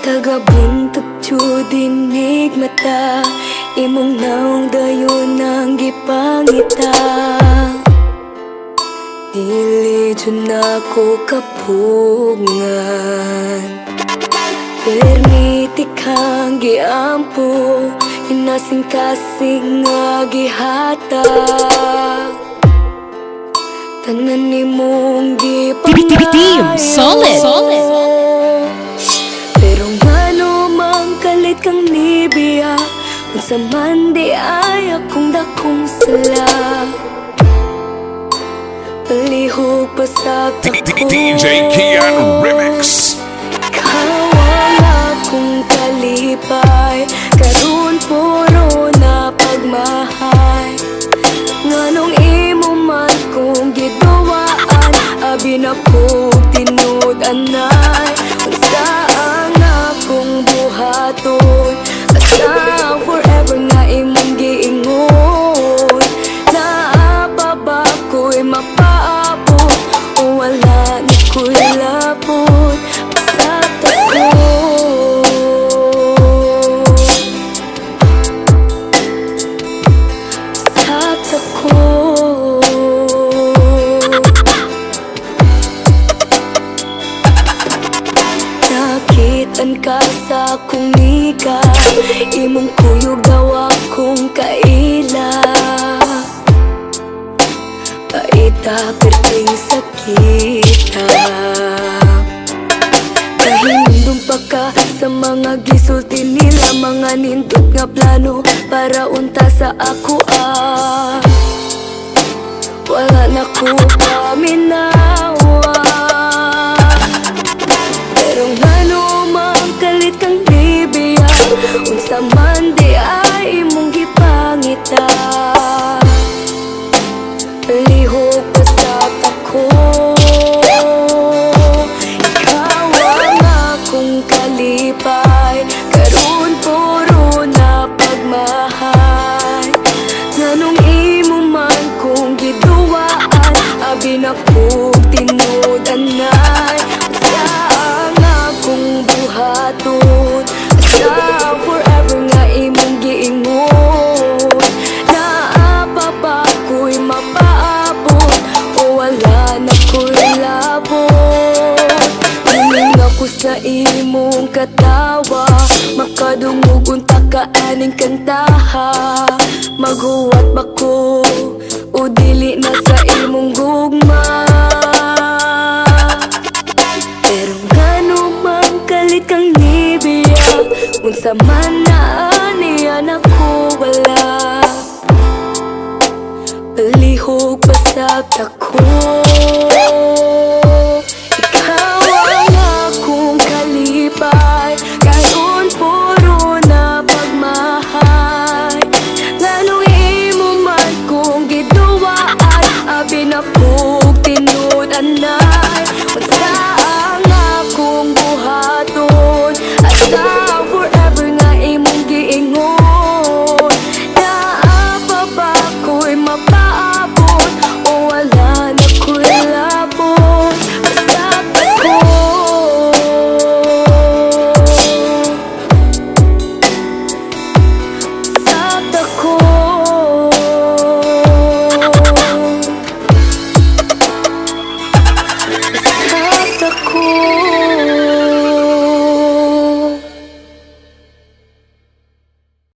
Tagabuntog dinig mata, imong naong dayon ang gipangita. Dili dyan ako kapungan, permiti kang giampo, inasing-kasing nga gihata. Tanan ni mong Team Solid. Pero ngano mang kalit kang nibiya, unsa man di ay akong dakong sala. Palihog pa sa tako, DJ Kian Remix. kawang akong kalipay, karon puro na pagmahay. Nganong imo man kong giduwaan, abi na ko tinud anay. Unsa ang akong buhaton, basta forever nga imong giingon. Naapa ba ko'y mapaabot, o wala na ko'y labot. Basta tako, basta tako. Nakitan ka sa akong nika, imong kuyog daw akong kaila. Paita perting sakita, kahindom pa ka sa mga gisulti nila, mga nindot nga plano para unta sa ako wala na ko paminawa. Pero ngano mang kalit kang bibiya, unsa man di ay imong gipangita. Palihog pa sa tako, ikaw ang akong kalipay, karon puro na pagmahay. Nganong imo man kong giduwaan, abi na kong tinud anay. Unsa ang akong buhaton, basta forever nga imong giingon. Naapa ba ko'y mapaabot, o wala na ko'y labot. Tingin ako sa imong katawa, makadungog unta ka aning kantaha. Maghuwat ba ko, o dili na sa imong gugma. Pero ngano mang kalit kang nibiya, unsa man na aniyan ako wala. Palihog pa sa tako.